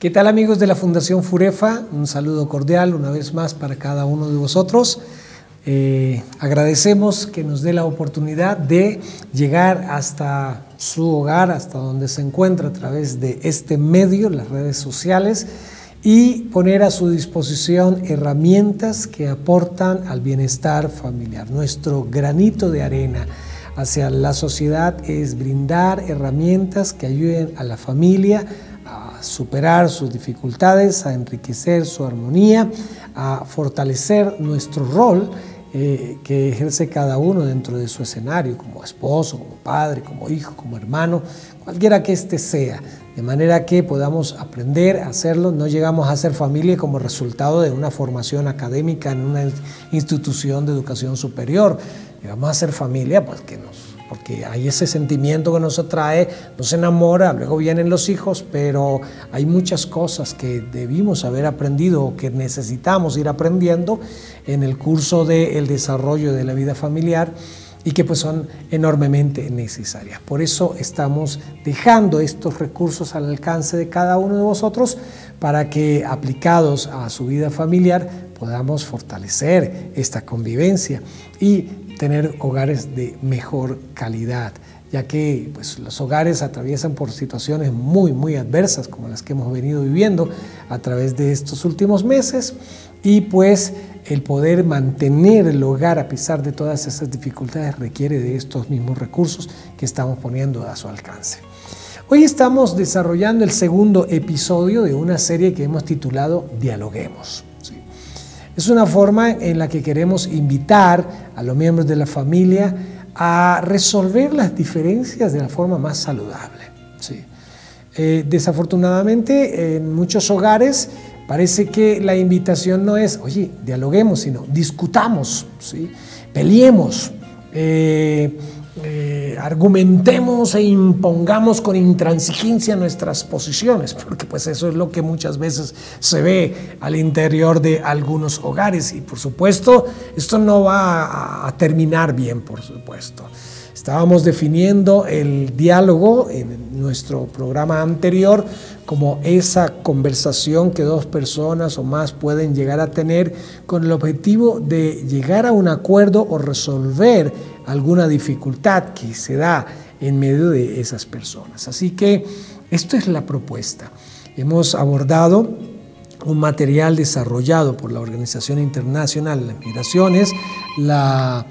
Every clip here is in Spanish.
¿Qué tal, amigos de la Fundación Furefa? Un saludo cordial una vez más para cada uno de vosotros. Agradecemos que nos dé la oportunidad de llegar hasta su hogar, hasta donde se encuentra a través de este medio, las redes sociales, y poner a su disposición herramientas que aportan al bienestar familiar. Nuestro granito de arena hacia la sociedad es brindar herramientas que ayuden a la familia a superar sus dificultades, a enriquecer su armonía, a fortalecer nuestro rol que ejerce cada uno dentro de su escenario, como esposo, como padre, como hijo, como hermano, cualquiera que éste sea, de manera que podamos aprender a hacerlo. No llegamos a ser familia como resultado de una formación académica en una institución de educación superior. Llegamos a ser familia porque hay ese sentimiento que nos atrae, nos enamora, luego vienen los hijos, pero hay muchas cosas que debimos haber aprendido o que necesitamos ir aprendiendo en el curso del desarrollo de la vida familiar y que pues son enormemente necesarias. Por eso estamos dejando estos recursos al alcance de cada uno de vosotros para que, aplicados a su vida familiar, podamos fortalecer esta convivencia y tener hogares de mejor calidad, ya que pues, los hogares atraviesan por situaciones muy adversas como las que hemos venido viviendo a través de estos últimos meses, y pues el poder mantener el hogar a pesar de todas esas dificultades requiere de estos mismos recursos que estamos poniendo a su alcance. Hoy estamos desarrollando el segundo episodio de una serie que hemos titulado Dialoguemos. Es una forma en la que queremos invitar a los miembros de la familia a resolver las diferencias de la forma más saludable. Sí. Desafortunadamente, en muchos hogares parece que la invitación no es, oye, dialoguemos, sino discutamos, ¿sí? Peleemos, argumentemos e impongamos con intransigencia nuestras posiciones, porque pues eso es lo que muchas veces se ve al interior de algunos hogares, y por supuesto esto no va a terminar bien, por supuesto. Estábamos definiendo el diálogo en nuestro programa anterior como esa conversación que dos personas o más pueden llegar a tener con el objetivo de llegar a un acuerdo o resolver alguna dificultad que se da en medio de esas personas. Así que esto es la propuesta. Hemos abordado un material desarrollado por la Organización Internacional de las Migraciones, la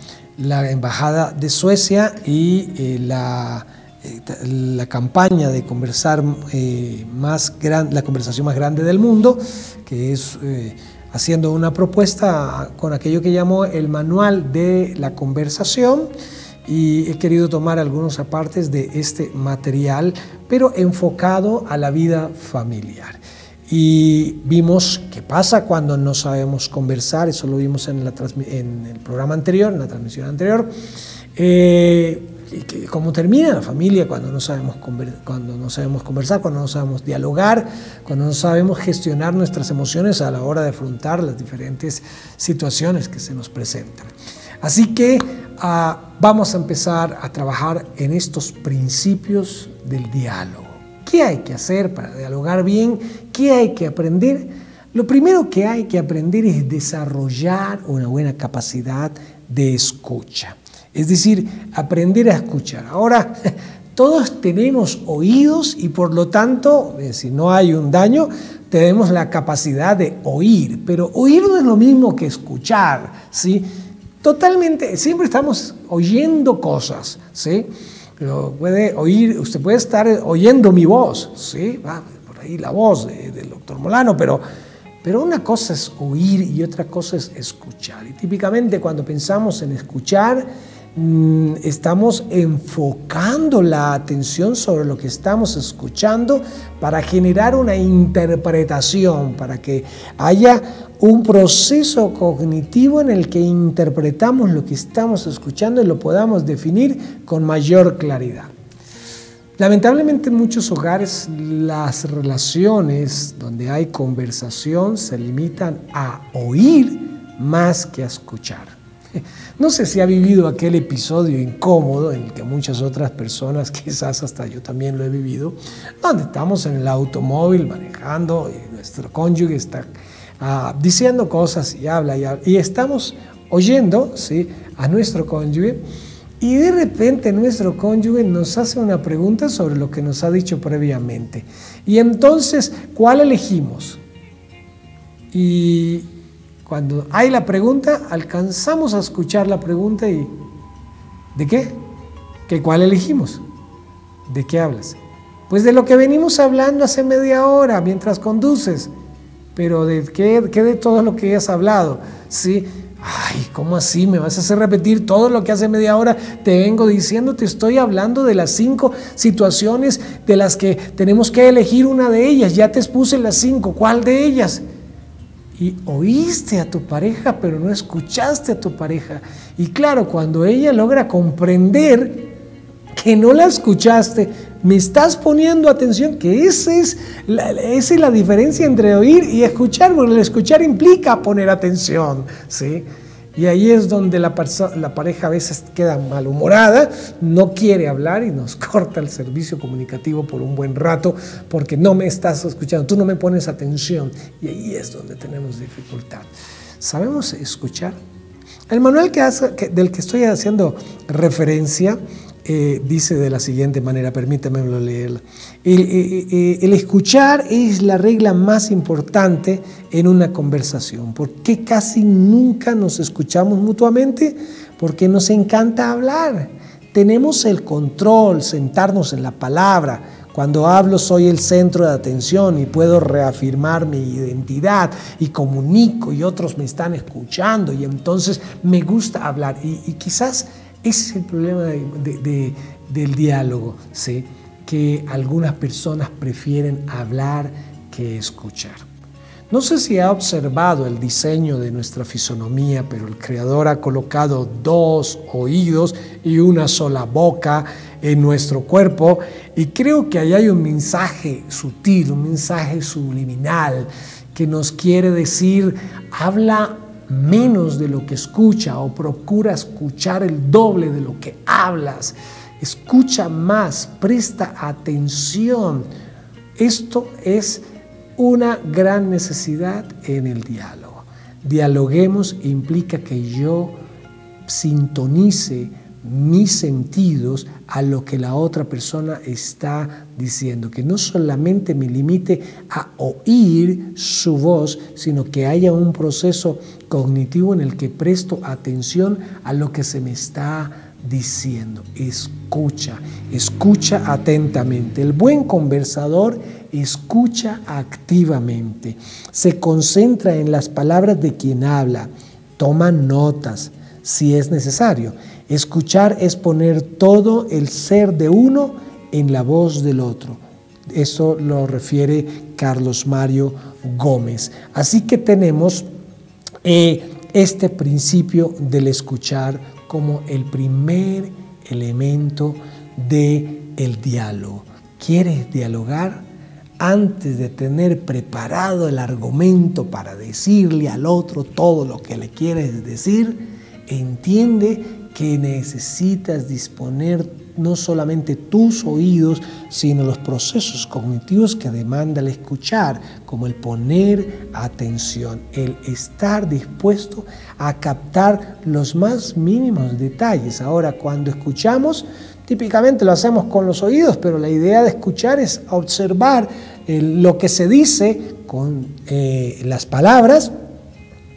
Embajada de Suecia y la campaña de conversar la conversación más grande del mundo, que es haciendo una propuesta con aquello que llamó el manual de la conversación, y he querido tomar algunos apartes de este material, pero enfocado a la vida familiar. Y vimos qué pasa cuando no sabemos conversar. Eso lo vimos en el programa anterior, en la transmisión anterior. Cómo termina la familia cuando no sabemos conversar, cuando no sabemos dialogar, cuando no sabemos gestionar nuestras emociones a la hora de afrontar las diferentes situaciones que se nos presentan. Así que vamos a empezar a trabajar en estos principios del diálogo. ¿Qué hay que hacer para dialogar bien? ¿Qué hay que aprender? Lo primero que hay que aprender es desarrollar una buena capacidad de escucha. Es decir, aprender a escuchar. Ahora, todos tenemos oídos y por lo tanto, si no hay un daño, tenemos la capacidad de oír. Pero oír no es lo mismo que escuchar, ¿sí? Totalmente, siempre estamos oyendo cosas, ¿sí? Usted puede estar oyendo mi voz, ¿sí? Por ahí la voz del doctor Molano, pero una cosa es oír y otra cosa es escuchar. Y típicamente cuando pensamos en escuchar, estamos enfocando la atención sobre lo que estamos escuchando para generar una interpretación, para que haya un proceso cognitivo en el que interpretamos lo que estamos escuchando y lo podamos definir con mayor claridad. Lamentablemente en muchos hogares las relaciones donde hay conversación se limitan a oír más que a escuchar. No sé si ha vivido aquel episodio incómodo en el que muchas otras personas, quizás hasta yo también lo he vivido, donde estamos en el automóvil manejando trabajando y nuestro cónyuge está diciendo cosas y habla y estamos oyendo, ¿sí?, a nuestro cónyuge, y de repente nuestro cónyuge nos hace una pregunta sobre lo que nos ha dicho previamente. Y entonces, ¿cuál elegimos? Y cuando hay la pregunta, alcanzamos a escuchar la pregunta y ¿de qué? ¿Cuál elegimos? ¿De qué hablas? Pues de lo que venimos hablando hace media hora mientras conduces. Pero ¿de qué de todo lo que has hablado? ¿Sí? Ay, ¿cómo así? ¿Me vas a hacer repetir todo lo que hace media hora te vengo diciendo? Te estoy hablando de las 5 situaciones de las que tenemos que elegir una de ellas. Ya te expuse las 5. ¿Cuál de ellas? Y oíste a tu pareja, pero no escuchaste a tu pareja. Y claro, cuando ella logra comprender que no la escuchaste, me estás poniendo atención, que esa es la diferencia entre oír y escuchar, porque el escuchar implica poner atención, ¿sí? Y ahí es donde la pareja a veces queda malhumorada, no quiere hablar y nos corta el servicio comunicativo por un buen rato porque no me estás escuchando, tú no me pones atención. Y ahí es donde tenemos dificultad. ¿Sabemos escuchar? El manual del que estoy haciendo referencia dice de la siguiente manera, permítanmelo leerla. El escuchar es la regla más importante en una conversación. ¿Por qué casi nunca nos escuchamos mutuamente? Porque nos encanta hablar. Tenemos el control, sentarnos en la palabra. Cuando hablo soy el centro de atención y puedo reafirmar mi identidad y comunico y otros me están escuchando y entonces me gusta hablar. Y quizás ese es el problema del diálogo, ¿sí?, que algunas personas prefieren hablar que escuchar. No sé si ha observado el diseño de nuestra fisonomía, pero el Creador ha colocado 2 oídos y una sola boca en nuestro cuerpo, y creo que ahí hay un mensaje sutil, un mensaje subliminal que nos quiere decir: habla menos de lo que escucha, o procura escuchar el doble de lo que hablas. Escucha más, presta atención. Esto es una gran necesidad en el diálogo. Dialoguemos implica que yo sintonice mis sentidos a lo que la otra persona está diciendo, que no solamente me limite a oír su voz, sino que haya un proceso cognitivo en el que presto atención a lo que se me está diciendo. Escucha atentamente. El buen conversador escucha activamente, se concentra en las palabras de quien habla, toma notas si es necesario. Escuchar es poner todo el ser de uno en la voz del otro. Eso lo refiere Carlos Mario Gómez. Así que tenemos este principio del escuchar como el primer elemento del diálogo. ¿Quieres dialogar? Antes de tener preparado el argumento para decirle al otro todo lo que le quieres decir, entiende que necesitas disponer no solamente tus oídos, sino los procesos cognitivos que demanda el escuchar, como el poner atención, el estar dispuesto a captar los más mínimos detalles. Ahora, cuando escuchamos, típicamente lo hacemos con los oídos, pero la idea de escuchar es observar lo que se dice con las palabras,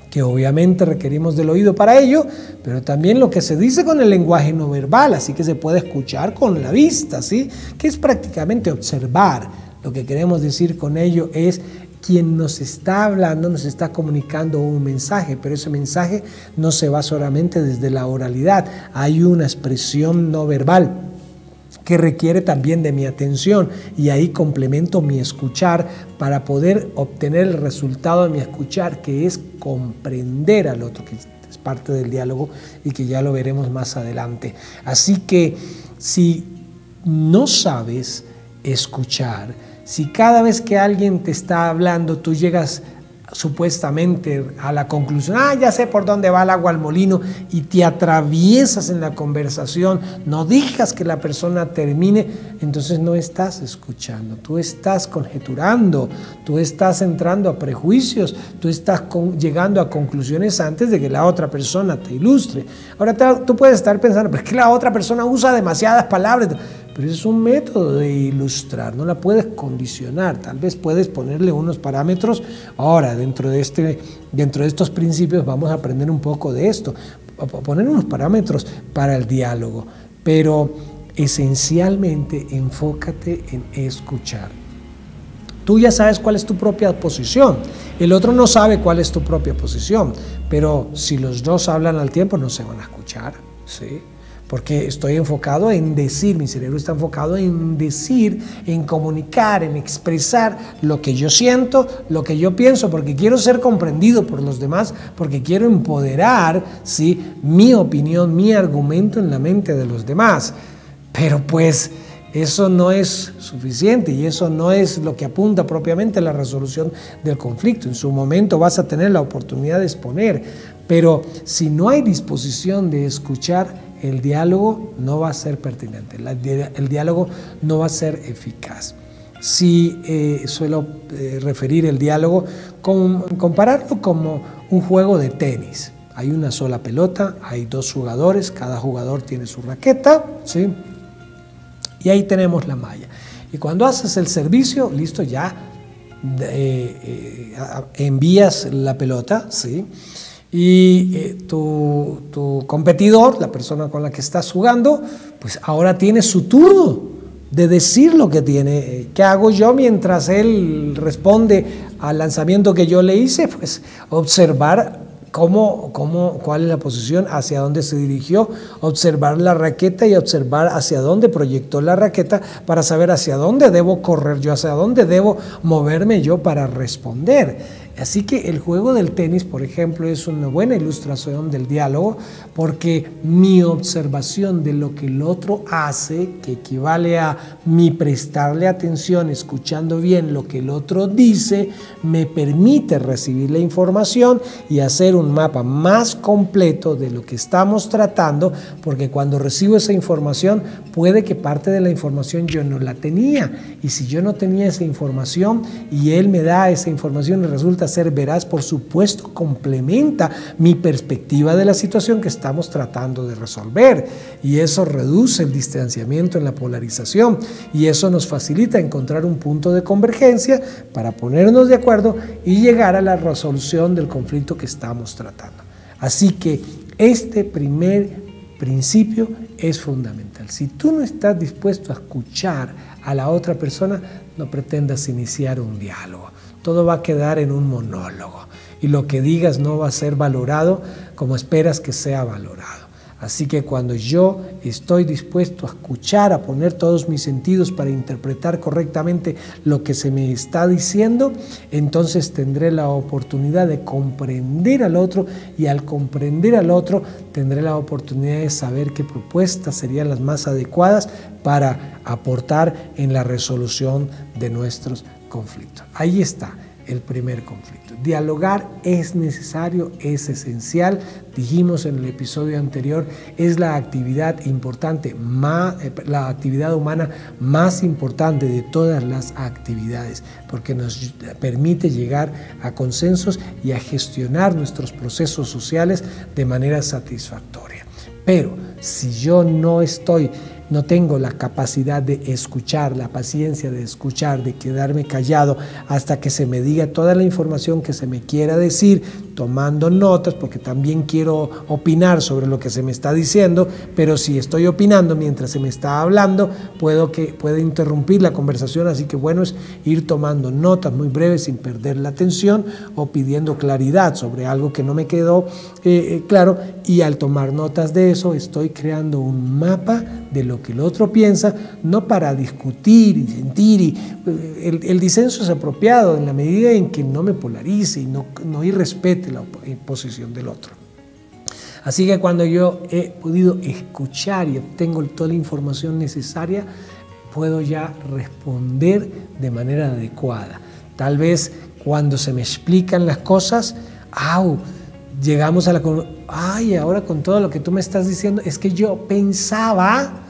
que obviamente requerimos del oído para ello, pero también lo que se dice con el lenguaje no verbal, así que se puede escuchar con la vista, ¿sí?, que es prácticamente observar. Lo que queremos decir con ello es quien nos está hablando, nos está comunicando un mensaje, pero ese mensaje no se va solamente desde la oralidad, hay una expresión no verbal que requiere también de mi atención, y ahí complemento mi escuchar para poder obtener el resultado de mi escuchar, que es comprender al otro, que es parte del diálogo y que ya lo veremos más adelante. Así que si no sabes escuchar, si cada vez que alguien te está hablando tú llegas supuestamente a la conclusión, ya sé por dónde va el agua al molino, y te atraviesas en la conversación, no dejas que la persona termine, entonces no estás escuchando, tú estás conjeturando, tú estás entrando a prejuicios, tú estás llegando a conclusiones antes de que la otra persona te ilustre. Ahora tú puedes estar pensando, pero es que la otra persona usa demasiadas palabras, pero es un método de ilustrar, no la puedes condicionar, tal vez puedes ponerle unos parámetros. Ahora, dentro de estos principios vamos a aprender un poco de esto, poner unos parámetros para el diálogo, pero esencialmente enfócate en escuchar. Tú ya sabes cuál es tu propia posición, el otro no sabe cuál es tu propia posición, pero si los dos hablan al tiempo no se van a escuchar, ¿sí? Porque estoy enfocado en decir, mi cerebro está enfocado en decir, en comunicar, en expresar lo que yo siento, lo que yo pienso, porque quiero ser comprendido por los demás, porque quiero empoderar, ¿sí?, mi opinión, mi argumento en la mente de los demás. Pero pues eso no es suficiente y eso no es lo que apunta propiamente a la resolución del conflicto. En su momento vas a tener la oportunidad de exponer, pero si no hay disposición de escuchar, el diálogo no va a ser pertinente, el diálogo no va a ser eficaz. Sí, suelo referir el diálogo, compararlo como un juego de tenis. Hay una sola pelota, hay dos jugadores, cada jugador tiene su raqueta, ¿sí? Y ahí tenemos la malla. Y cuando haces el servicio, listo, ya envías la pelota, ¿sí? Y tu competidor, la persona con la que estás jugando, pues ahora tiene su turno de decir lo que tiene. ¿Qué hago yo mientras él responde al lanzamiento que yo le hice? Pues observar cuál es la posición, hacia dónde se dirigió, observar la raqueta y observar hacia dónde proyectó la raqueta para saber hacia dónde debo correr yo, hacia dónde debo moverme yo para responder. Así que el juego del tenis, por ejemplo, es una buena ilustración del diálogo, porque mi observación de lo que el otro hace, que equivale a mi prestarle atención, escuchando bien lo que el otro dice, me permite recibir la información y hacer un mapa más completo de lo que estamos tratando, porque cuando recibo esa información, puede que parte de la información yo no la tenía, y si yo no tenía esa información y él me da esa información y resulta ser veraz, por supuesto complementa mi perspectiva de la situación que estamos tratando de resolver, y eso reduce el distanciamiento en la polarización, y eso nos facilita encontrar un punto de convergencia para ponernos de acuerdo y llegar a la resolución del conflicto que estamos tratando. Así que este primer principio es fundamental. Si tú no estás dispuesto a escuchar a la otra persona, no pretendas iniciar un diálogo. Todo va a quedar en un monólogo y lo que digas no va a ser valorado como esperas que sea valorado. Así que cuando yo estoy dispuesto a escuchar, a poner todos mis sentidos para interpretar correctamente lo que se me está diciendo, entonces tendré la oportunidad de comprender al otro, y al comprender al otro tendré la oportunidad de saber qué propuestas serían las más adecuadas para aportar en la resolución de nuestros conflictos. Ahí está el primer conflicto. Dialogar es necesario, es esencial. Dijimos en el episodio anterior, es la actividad importante, la actividad humana más importante de todas las actividades, porque nos permite llegar a consensos y a gestionar nuestros procesos sociales de manera satisfactoria. Pero si yo no tengo la capacidad de escuchar, la paciencia de escuchar, de quedarme callado hasta que se me diga toda la información que se me quiera decir, tomando notas, porque también quiero opinar sobre lo que se me está diciendo, pero si estoy opinando mientras se me está hablando, puede interrumpir la conversación, así que bueno es ir tomando notas muy breves sin perder la atención, o pidiendo claridad sobre algo que no me quedó claro, y al tomar notas de eso estoy creando un mapa de lo que el otro piensa, no para discutir y sentir, el disenso es apropiado en la medida en que no me polarice y no irrespete la posición del otro. Así que cuando yo he podido escuchar y obtengo toda la información necesaria, puedo ya responder de manera adecuada. Tal vez cuando se me explican las cosas, ¡au! Llegamos a la... ¡Ay! Ahora con todo lo que tú me estás diciendo, es que yo pensaba...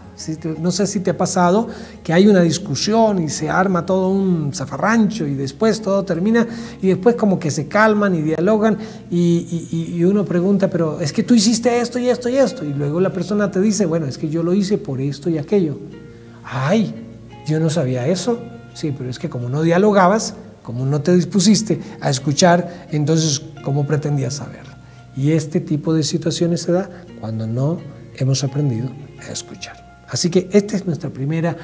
No sé si te ha pasado que hay una discusión y se arma todo un zafarrancho y después todo termina y después como que se calman y dialogan y uno pregunta, pero es que tú hiciste esto y esto y esto, y luego la persona te dice, bueno, es que yo lo hice por esto y aquello. ¡Ay! Yo no sabía eso. Sí, pero es que como no dialogabas, como no te dispusiste a escuchar, entonces ¿cómo pretendías saberlo? Y este tipo de situaciones se da cuando no hemos aprendido a escuchar. Así que esta es nuestra primera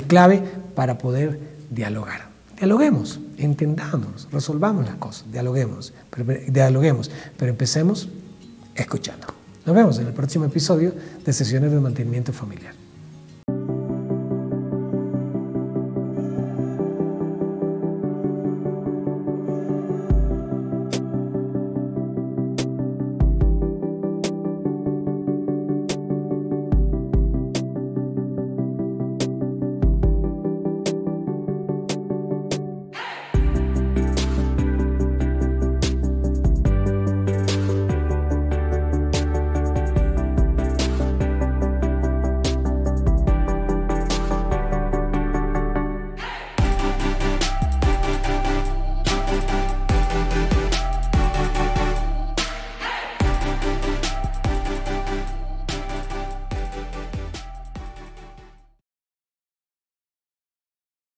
clave para poder dialogar. Dialoguemos, entendamos, resolvamos las cosas, dialoguemos, pero empecemos escuchando. Nos vemos en el próximo episodio de Sesiones de Mantenimiento Familiar.